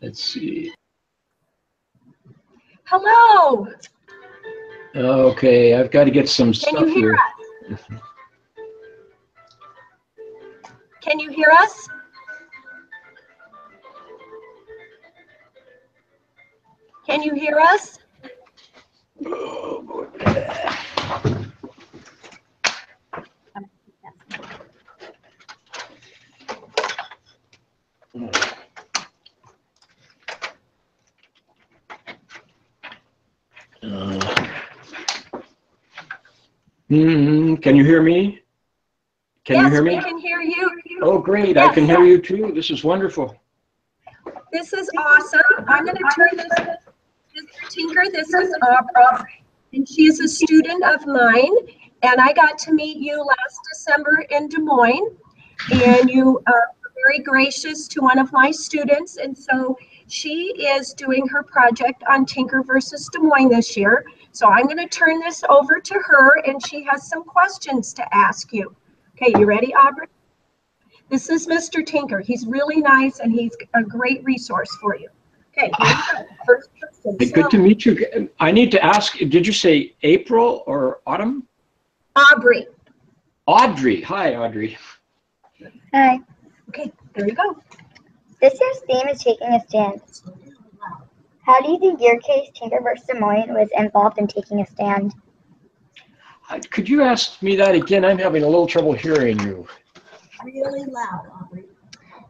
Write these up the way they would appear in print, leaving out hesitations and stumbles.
Let's see. Hello. Okay, I've got to get some Can stuff you hear here. us? Can you hear us? Can you hear us? Oh, boy. Can you hear me? Can you hear me? Yes, we can hear you. Oh, great. Yes. I can hear you too. This is wonderful. This is awesome. I'm going to turn this, Mr. Tinker, this is Aubrey, and she's a student of mine, and I got to meet you last December in Des Moines, and you were very gracious to one of my students, and so she is doing her project on Tinker versus Des Moines this year. So I'm going to turn this over to her, and she has some questions to ask you. Okay, you ready, Aubrey? This is Mr. Tinker. He's really nice, and he's a great resource for you. Okay, here we go. First question. Hey, good to meet you. I need to ask, did you say April or Autumn? Aubrey. Audrey. Hi, Audrey. Hi. Okay, there you go. This year's theme is taking a stand. How do you think your case, Tinker vs. Des Moines, was involved in taking a stand? Could you ask me that again? I'm having a little trouble hearing you. Really loud, Aubrey.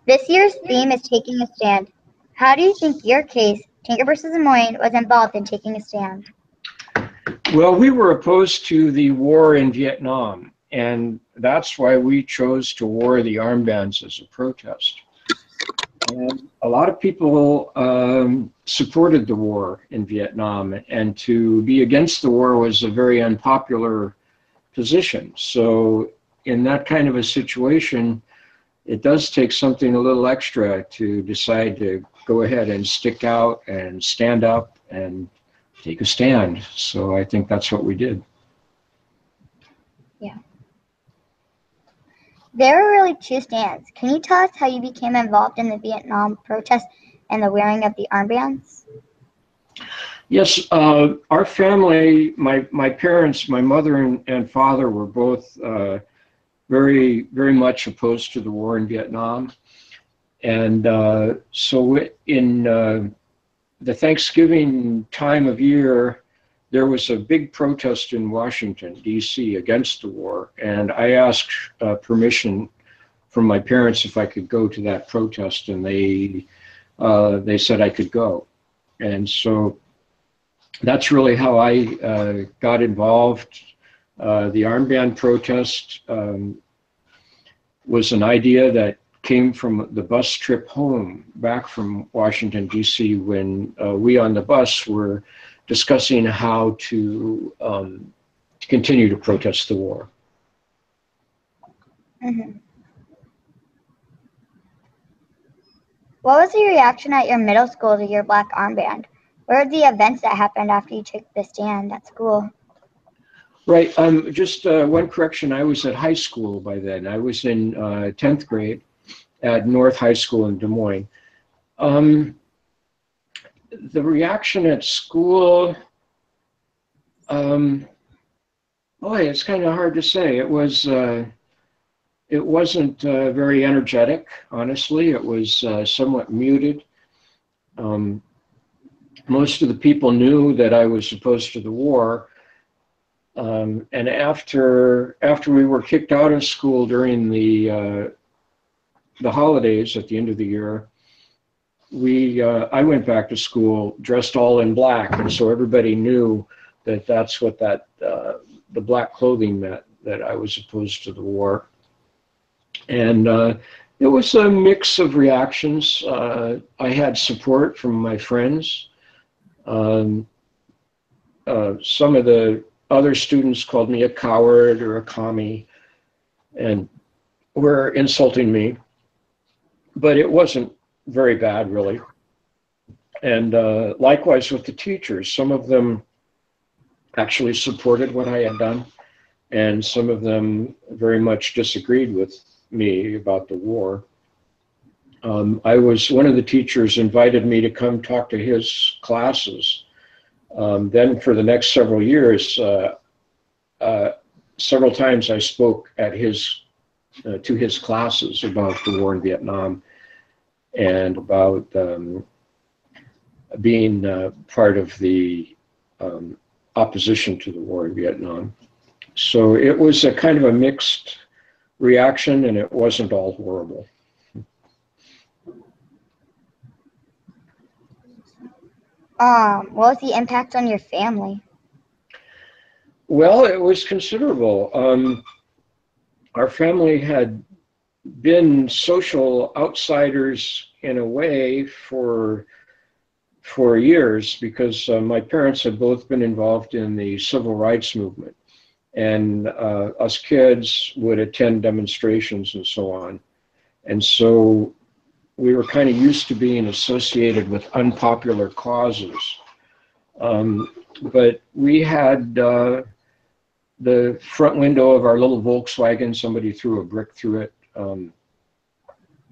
This year's theme is taking a stand. How do you think your case, Tinker vs. Des Moines, was involved in taking a stand? Well, we were opposed to the war in Vietnam, and that's why we chose to wear the armbands as a protest. And a lot of people supported the war in Vietnam, and to be against the war was a very unpopular position. So in that kind of a situation, it does take something a little extra to decide to go ahead and stick out and stand up and take a stand. So I think that's what we did. Yeah. There were really two stands. Can you tell us how you became involved in the Vietnam protest and the wearing of the armbands? Yes, our family, my parents, my mother and father were both very, very much opposed to the war in Vietnam. And so in the Thanksgiving time of year, there was a big protest in Washington, D.C. against the war. And I asked permission from my parents if I could go to that protest, and they said I could go. And so that's really how I got involved. The armband protest was an idea that came from the bus trip home back from Washington, D.C., when we on the bus were discussing how to continue to protest the war. Mm-hmm. What was your reaction at your middle school to your black armband? What were the events that happened after you took the stand at school? Right. Just one correction. I was at high school by then. I was in 10th grade at North High School in Des Moines. The reaction at school, boy, it's kind of hard to say. It wasn't very energetic, honestly. It was somewhat muted. Most of the people knew that I was opposed to the war. And after we were kicked out of school during the holidays at the end of the year, I went back to school dressed all in black, and so everybody knew that that's what the black clothing meant, that I was opposed to the war. And it was a mix of reactions. I had support from my friends. Some of the other students called me a coward or a commie and were insulting me, but it wasn't very bad, really. And likewise with the teachers, some of them actually supported what I had done, and some of them very much disagreed with me about the war. One of the teachers invited me to come talk to his classes. Then for the next several years, several times I spoke at to his classes about the war in Vietnam and about being part of the opposition to the war in Vietnam. So it was a kind of a mixed reaction, and it wasn't all horrible. What was the impact on your family? Well, it was considerable. Our family had been social outsiders in a way for years because my parents had both been involved in the civil rights movement, and us kids would attend demonstrations and so on. And so we were kind of used to being associated with unpopular causes. But we had the front window of our little Volkswagen, somebody threw a brick through it.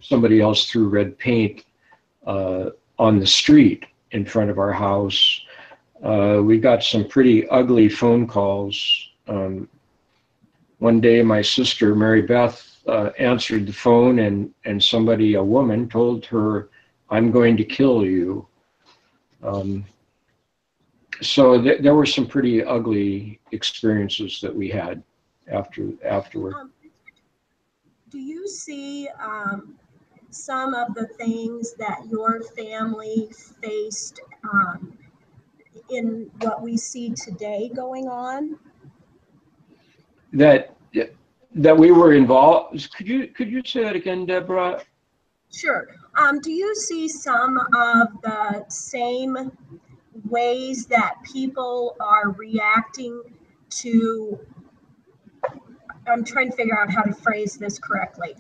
Somebody else threw red paint on the street in front of our house. We got some pretty ugly phone calls. One day my sister, Mary Beth, answered the phone, and somebody, a woman, told her, "I'm going to kill you." So there were some pretty ugly experiences that we had afterward. Do you see some of the things that your family faced in what we see today going on? That we were involved. Could you say that again, Deborah? Sure. Do you see some of the same ways that people are reacting to, I'm trying to figure out how to phrase this correctly.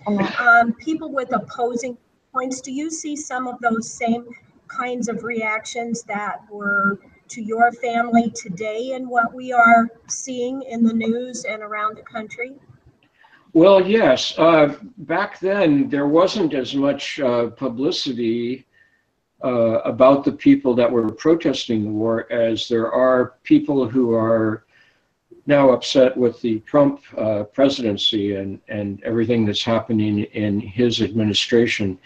People with opposing points, do you see some of those same kinds of reactions that were to your family today in what we are seeing in the news and around the country? Well, yes. Back then, there wasn't as much publicity about the people that were protesting the war as there are people who are now upset with the Trump presidency and everything that's happening in his administration.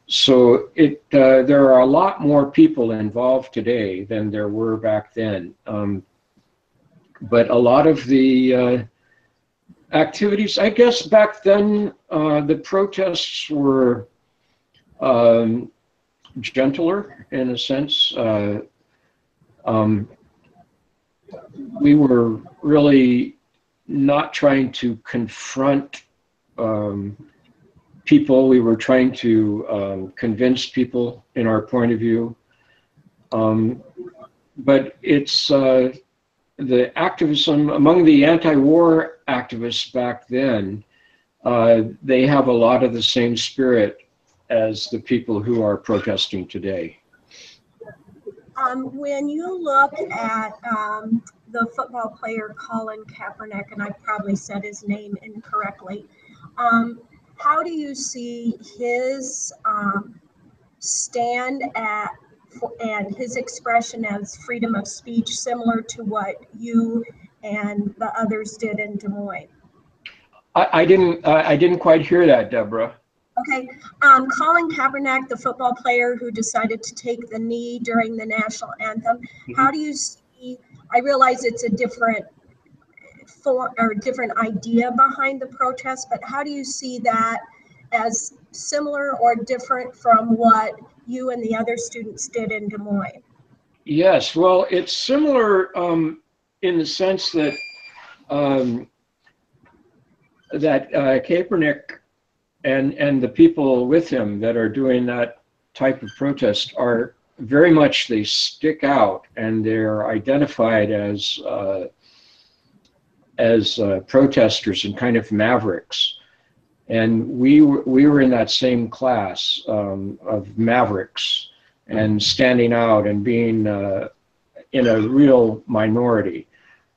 So there are a lot more people involved today than there were back then. But a lot of the activities, I guess back then, the protests were gentler in a sense. We were really not trying to confront people. We were trying to convince people in our point of view. But it's the activism among the anti-war activists back then, they have a lot of the same spirit as the people who are protesting today. When you look at the football player Colin Kaepernick, and I probably said his name incorrectly, how do you see his stand at and his expression as freedom of speech similar to what you and the others did in Des Moines? I didn't quite hear that, Deborah. Okay, Colin Kaepernick, the football player who decided to take the knee during the national anthem, how do you see, I realize it's a different form or different idea behind the protest, but how do you see that as similar or different from what you and the other students did in Des Moines? Yes, well, it's similar in the sense that Kaepernick and the people with him that are doing that type of protest are very much, they stick out and they're identified as protesters and kind of mavericks. And we were in that same class of mavericks and standing out and being in a real minority.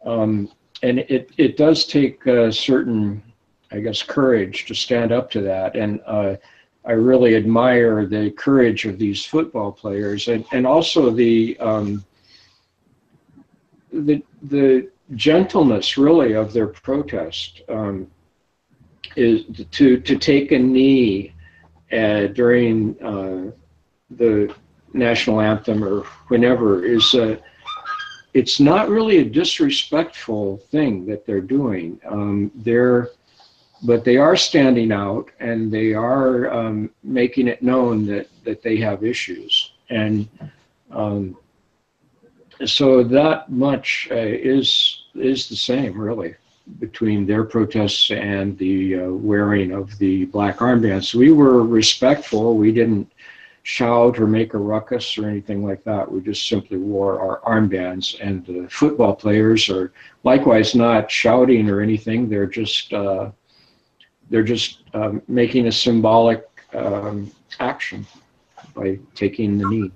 And it does take a certain, I guess, courage to stand up to that. And I really admire the courage of these football players, and also the gentleness, really, of their protest, is to take a knee during the national anthem or whenever, is it's not really a disrespectful thing that they're doing. But they are standing out, and they are making it known that they have issues. And so that much is the same, really, between their protests and the wearing of the black armbands. We were respectful. We didn't shout or make a ruckus or anything like that. We just simply wore our armbands, and the football players are likewise not shouting or anything. They're just making a symbolic action by taking the knee.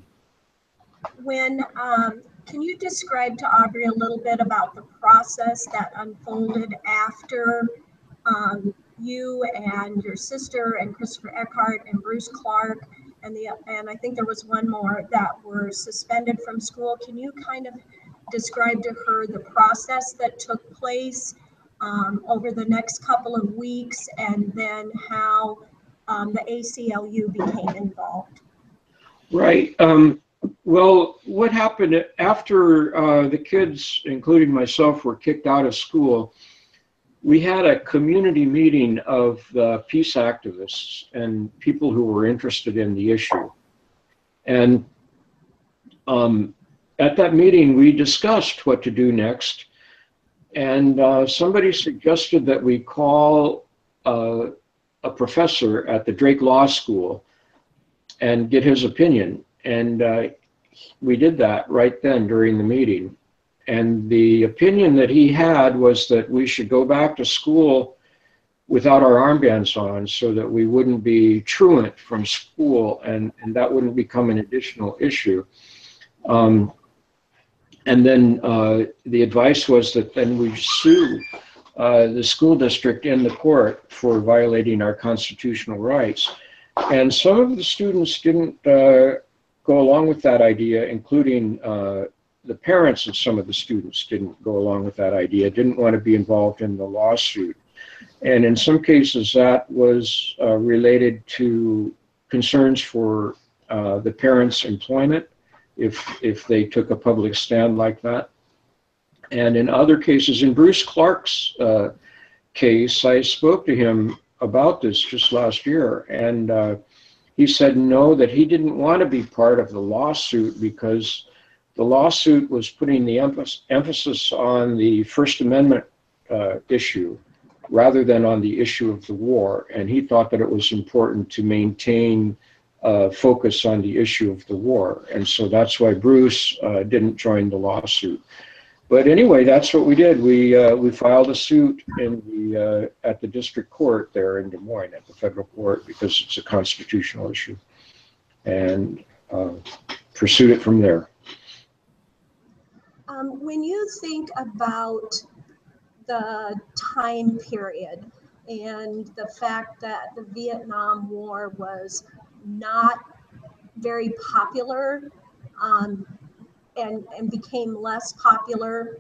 Can you describe to Aubrey a little bit about the process that unfolded after you and your sister and Christopher Eckhart and Bruce Clark and I think there was one more that were suspended from school? Can you kind of describe to her the process that took place over the next couple of weeks, and then how the ACLU became involved? Right. Well, what happened after the kids, including myself, were kicked out of school, we had a community meeting of peace activists and people who were interested in the issue. And at that meeting, we discussed what to do next. And somebody suggested that we call a professor at the Drake Law School and get his opinion. And we did that right then during the meeting. And the opinion that he had was that we should go back to school without our armbands on, so that we wouldn't be truant from school, and that wouldn't become an additional issue. And then the advice was that then we sue the school district in the court for violating our constitutional rights. And some of the students didn't go along with that idea, including the parents of some of the students didn't go along with that idea, didn't want to be involved in the lawsuit. And in some cases that was related to concerns for the parents' employment, if they took a public stand like that. And in other cases, in Bruce Clark's case, I spoke to him about this just last year, and he said no, that he didn't want to be part of the lawsuit because the lawsuit was putting the emphasis on the First Amendment issue rather than on the issue of the war. And he thought that it was important to maintain focus on the issue of the war. And so that's why Bruce didn't join the lawsuit. But anyway, that's what we did. We filed a suit at the district court there in Des Moines, at the federal court, because it's a constitutional issue, and pursued it from there. When you think about the time period and the fact that the Vietnam War was not very popular and became less popular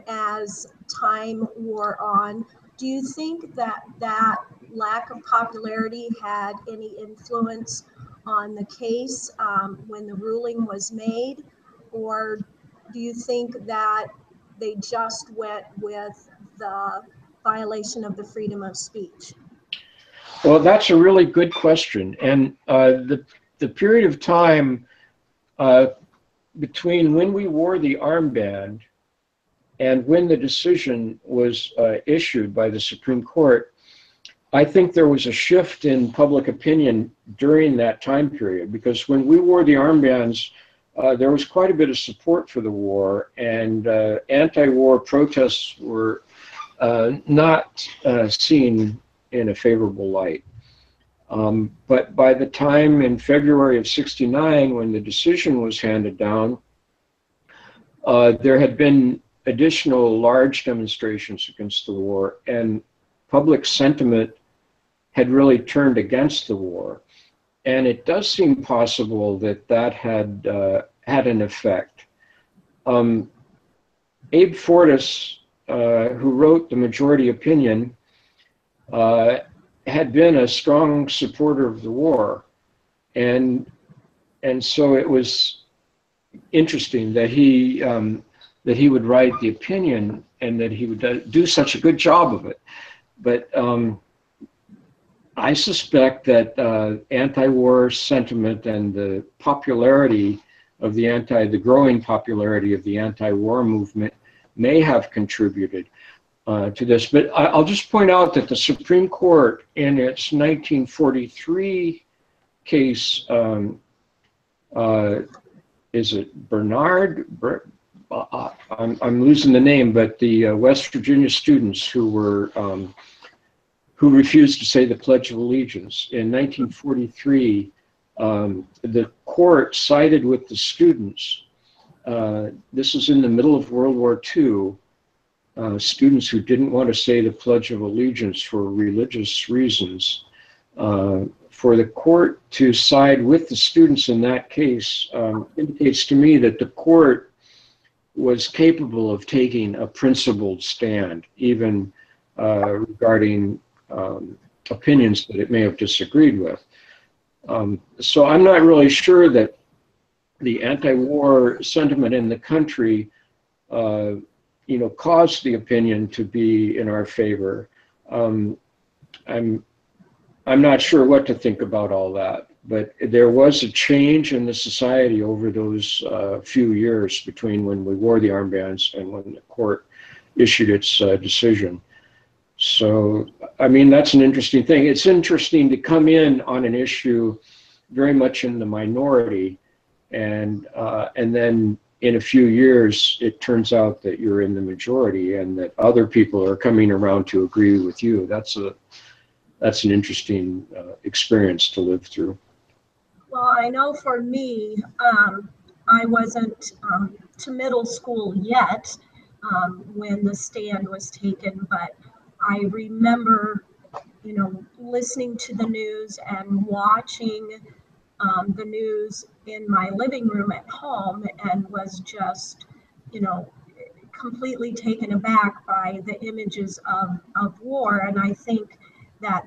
as time wore on, do you think that that lack of popularity had any influence on the case when the ruling was made? Or do you think that they just went with the violation of the freedom of speech? Well, that's a really good question. And the period of time between when we wore the armband and when the decision was issued by the Supreme Court, I think there was a shift in public opinion during that time period, because when we wore the armbands, there was quite a bit of support for the war, and anti-war protests were not seen in a favorable light. But by the time in February of '69, when the decision was handed down, there had been additional large demonstrations against the war, and public sentiment had really turned against the war. And it does seem possible that that had an effect. Abe Fortas, who wrote The Majority Opinion, had been a strong supporter of the war. And so it was interesting that he would write the opinion and that he would do such a good job of it. But I suspect that anti-war sentiment and the popularity of the growing popularity of the anti-war movement may have contributed to this. But I'll just point out that the Supreme Court, in its 1943 case, is it Bernard? I'm losing the name, but the West Virginia students who refused to say the Pledge of Allegiance. In 1943, the court sided with the students. This was in the middle of World War II. Students who didn't want to say the Pledge of Allegiance for religious reasons. For the court to side with the students in that case indicates to me that the court was capable of taking a principled stand, even regarding opinions that it may have disagreed with. So I'm not really sure that the anti-war sentiment in the country, caused the opinion to be in our favor. I'm not sure what to think about all that, but there was a change in the society over those few years between when we wore the armbands and when the court issued its decision. So, I mean, that's an interesting thing. It's interesting to come in on an issue very much in the minority, and then in a few years, it turns out that you're in the majority and that other people are coming around to agree with you. That's an interesting experience to live through. Well, I know for me, I wasn't to middle school yet when the stand was taken, but I remember, listening to the news and watching the news in my living room at home, and was just, completely taken aback by the images of war. And I think that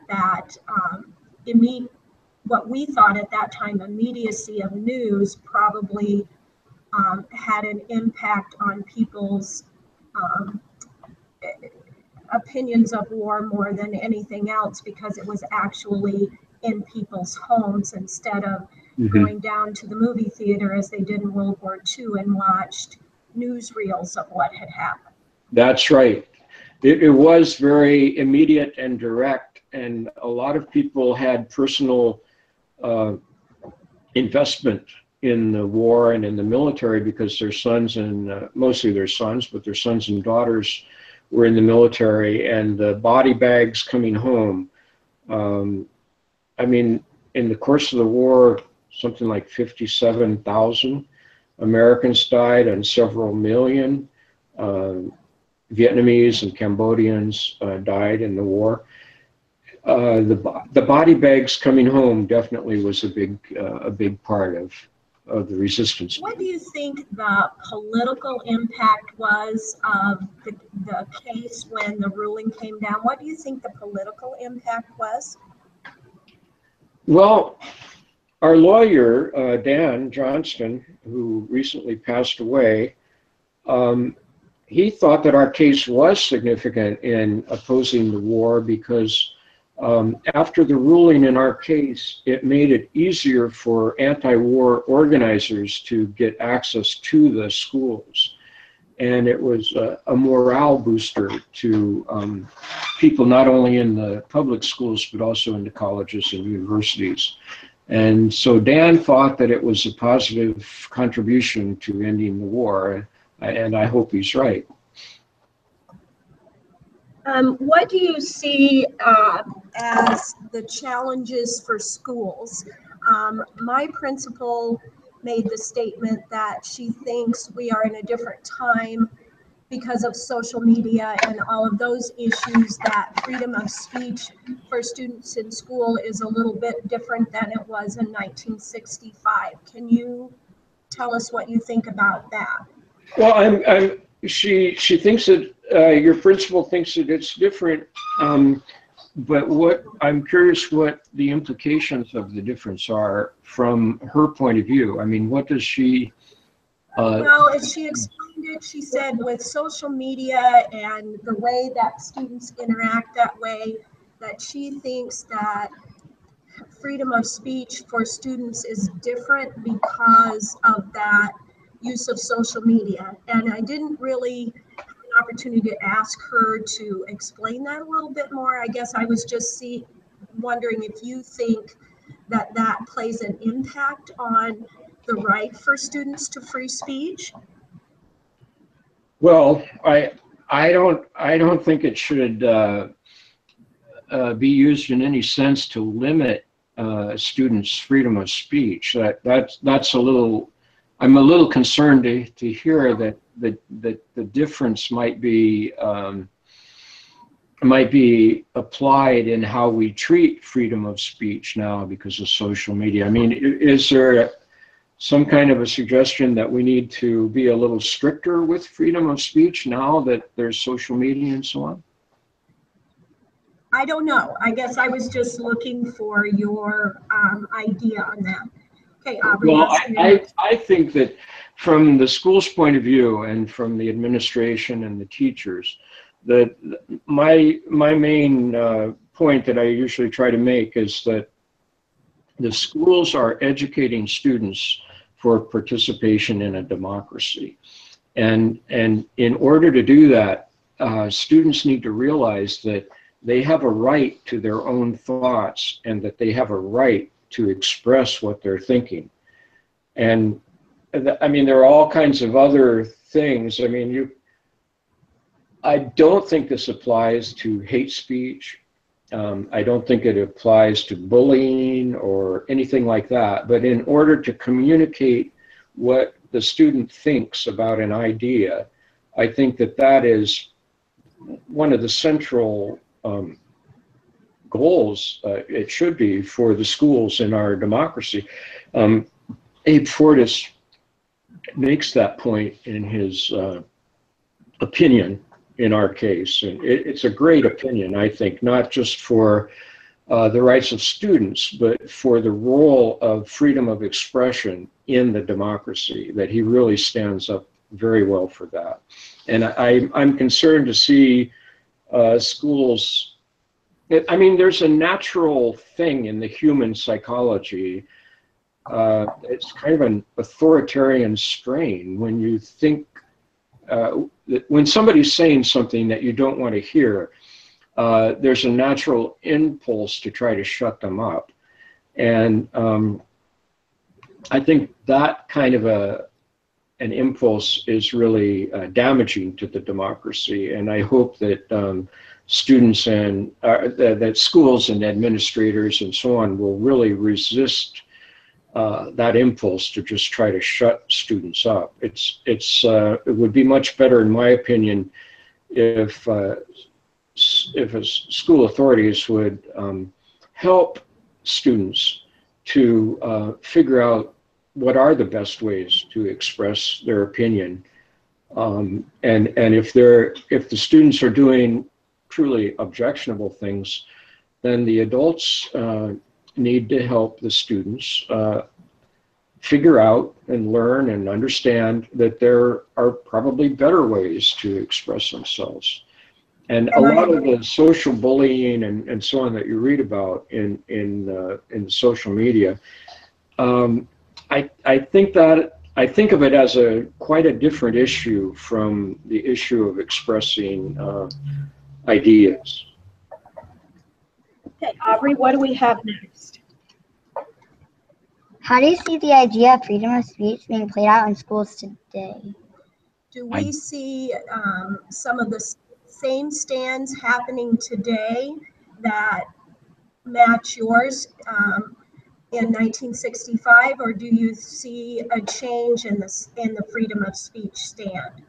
what we thought at that time, immediacy of news, probably had an impact on people's opinions of war more than anything else, because it was actually in people's homes instead of going down to the movie theater as they did in World War II and watched newsreels of what had happened. That's right. It was very immediate and direct, and a lot of people had personal investment in the war and in the military because their sons and mostly their sons, but their sons and daughters were in the military, and the body bags coming home. I mean, in the course of the war, something like 57,000 Americans died and several million Vietnamese and Cambodians died in the war. The body bags coming home definitely was a big part of the resistance. What do you think the political impact was of the case when the ruling came down? What do you think the political impact was? Well, our lawyer, Dan Johnston, who recently passed away, he thought that our case was significant in opposing the war because after the ruling in our case, it made it easier for anti-war organizers to get access to the schools. And it was a morale booster to people not only in the public schools, but also in the colleges and universities. And so Dan thought that it was a positive contribution to ending the war, and I hope he's right. What do you see as the challenges for schools? My principal made the statement that she thinks we are in a different time because of social media and all of those issues, that freedom of speech for students in school is a little bit different than it was in 1965. Can you tell us what you think about that? Well, she thinks that your principal thinks that it's different, but what I'm curious what the implications of the difference are from her point of view. I mean, what does she? Well, as she explained it, she said with social media and the way that students interact that way, that she thinks that freedom of speech for students is different because of that use of social media. And I didn't really have an opportunity to ask her to explain that a little bit more. I guess I was just wondering if you think that that plays an impact on the right for students to free speech. Well, I don't think it should be used in any sense to limit students' freedom of speech. That's a little. I'm a little concerned to hear that the difference might be applied in how we treat freedom of speech now because of social media. I mean, is there some kind of a suggestion that we need to be a little stricter with freedom of speech now that there's social media and so on? I don't know. I guess I was just looking for your idea on that. Okay, Aubrey. Well, I think that from the school's point of view and from the administration and the teachers, that my main point that I usually try to make is that the schools are educating students for participation in a democracy. And in order to do that, students need to realize that they have a right to their own thoughts and that they have a right to express what they're thinking. And I mean, there are all kinds of other things. I mean, I don't think this applies to hate speech. I don't think it applies to bullying or anything like that. But in order to communicate what the student thinks about an idea, I think that is one of the central goals, it should be, for the schools in our democracy. Abe Fortas makes that point in his opinion in our case. And it's a great opinion, I think, not just for the rights of students, but for the role of freedom of expression in the democracy, that he really stands up very well for that. And I'm concerned to see schools. I mean, there's a natural thing in the human psychology. It's kind of an authoritarian strain when you think, when somebody's saying something that you don't want to hear, there's a natural impulse to try to shut them up. And I think that kind of an impulse is really damaging to the democracy. And I hope that students and that schools and administrators and so on will really resist that impulse to just try to shut students up. It would be much better, in my opinion, if school authorities would help students to figure out what are the best ways to express their opinion, and if the students are doing truly objectionable things, then the adults need to help the students figure out and learn and understand that there are probably better ways to express themselves. And a lot of the social bullying and so on that you read about in social media, I think of it as quite a different issue from the issue of expressing ideas. Okay, Aubrey, what do we have next? How do you see the idea of freedom of speech being played out in schools today? Do we see some of the same stands happening today that match yours in 1965, or do you see a change in the freedom of speech stand?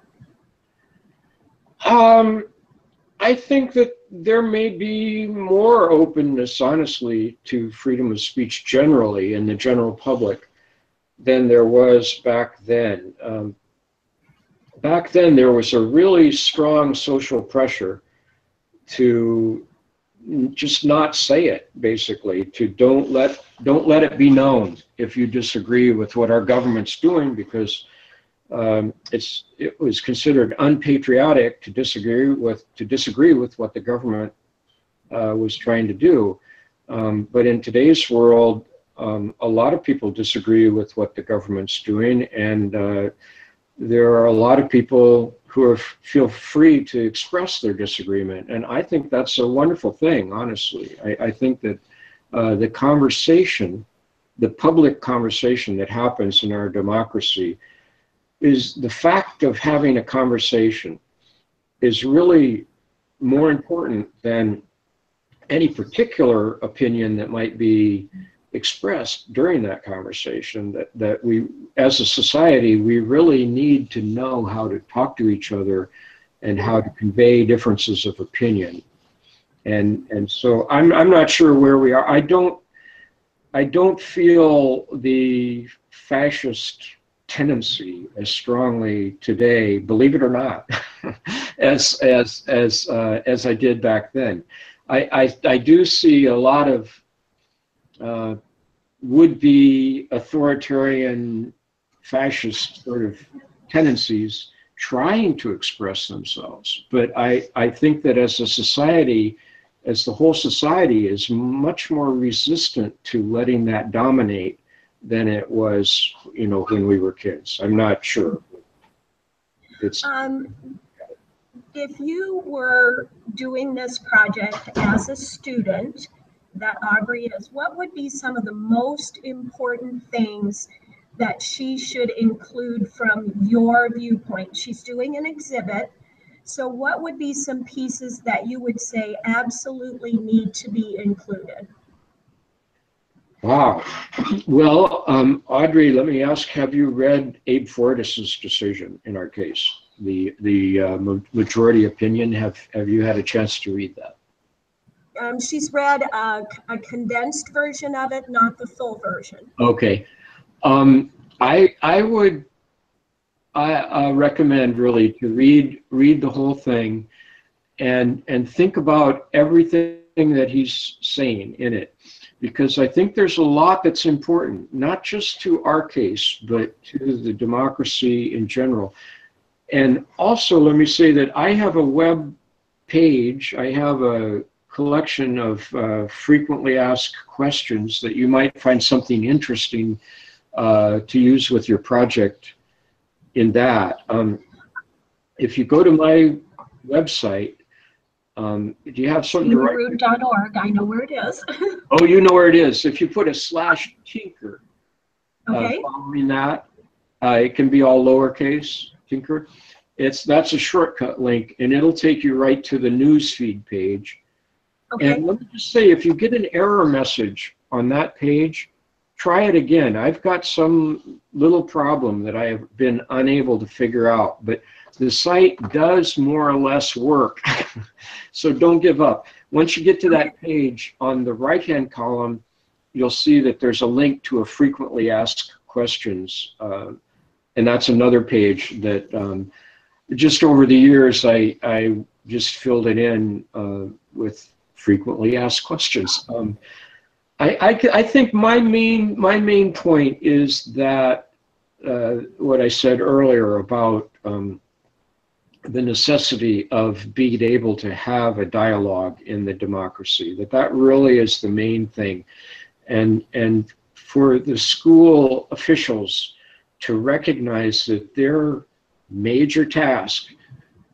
I think that there may be more openness, honestly, to freedom of speech generally in the general public than there was back then. Back then, there was a really strong social pressure to just not say it, basically, to don't let it be known if you disagree with what our government's doing, because it was considered unpatriotic to disagree with what the government was trying to do. But in today's world, a lot of people disagree with what the government's doing, and there are a lot of people who feel free to express their disagreement. And I think that's a wonderful thing, honestly. I think that the conversation, the public conversation that happens in our democracy, is the fact of having a conversation is really more important than any particular opinion that might be expressed during that conversation. That we, as a society, we really need to know how to talk to each other and how to convey differences of opinion. And so I'm not sure where we are. I don't feel the fascist tendency as strongly today, believe it or not, as I did back then. I do see a lot of would-be authoritarian fascist sort of tendencies trying to express themselves, but I think that as a society, as the whole society is much more resistant to letting that dominate than it was, when we were kids. I'm not sure. It's if you were doing this project as a student that Aubrey is, what would be some of the most important things that she should include from your viewpoint? She's doing an exhibit. So what would be some pieces that you would say absolutely need to be included? Wow. Well, Audrey, let me ask, have you read Abe Fortas's decision in our case? The majority opinion, have you had a chance to read that? She's read a condensed version of it, not the full version. Okay. I would recommend really to read the whole thing and think about everything that he's saying in it, because I think there's a lot that's important, not just to our case, but to the democracy in general. And also, let me say that I have a web page. I have a collection of frequently asked questions that you might find something interesting to use with your project in that. If you go to my website, do you have something to write? Tinkerroot.org, I know where it is. Oh, you know where it is. If you put a /Tinker Okay. following that, it can be all lowercase, Tinker. That's a shortcut link, and it'll take you right to the newsfeed page. Okay. And let me just say, if you get an error message on that page, try it again. I've got some little problem that I have been unable to figure out, but the site does more or less work. So don't give up. Once you get to that page, on the right-hand column, you'll see that there's a link to a frequently asked questions. And that's another page that just over the years, I just filled it in with frequently asked questions. I think my main point is that what I said earlier about the necessity of being able to have a dialogue in the democracy, that really is the main thing. And for the school officials to recognize that their major task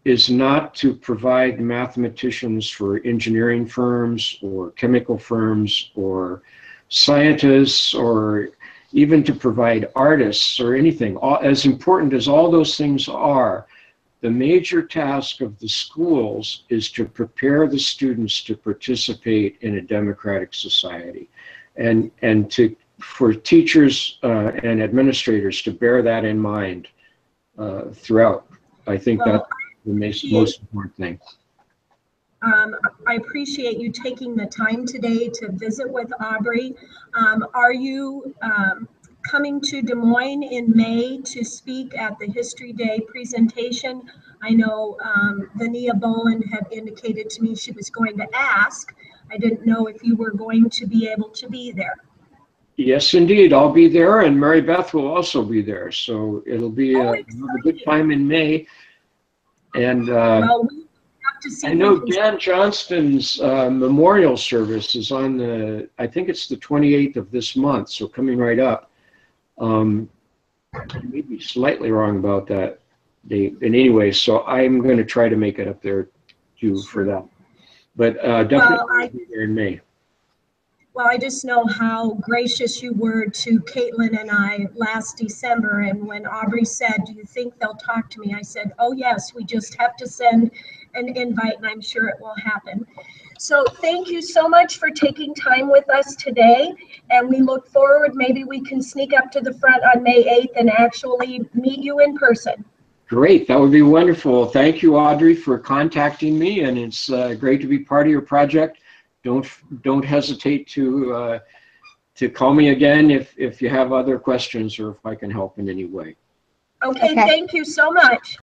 is not to provide mathematicians for engineering firms or chemical firms or scientists, or even to provide artists or anything. As important as all those things are, the major task of the schools is to prepare the students to participate in a democratic society, and for teachers and administrators to bear that in mind throughout. I think that the most important thing. I appreciate you taking the time today to visit with Aubrey. Are you coming to Des Moines in May to speak at the History Day presentation? I know Vania Boland had indicated to me she was going to ask. I didn't know if you were going to be able to be there. Yes, indeed. I'll be there, and Mary Beth will also be there. So it'll be a good time in May. And Well, we have to see. I know Dan Johnston's memorial service is on the, I think it's the 28th of this month, so coming right up. I may be slightly wrong about that date. And anyway, so I'm going to try to make it up there too for that. But definitely I'll be there in May. Well, I just know how gracious you were to Caitlin and I last December. And when Aubrey said, do you think they'll talk to me? I said, oh, yes, we just have to send an invite and I'm sure it will happen. So thank you so much for taking time with us today. And we look forward, maybe we can sneak up to the front on May 8th and actually meet you in person. Great. That would be wonderful. Thank you, Audrey, for contacting me. And it's great to be part of your project. Don't hesitate to call me again if you have other questions or if I can help in any way. Okay, thank you so much.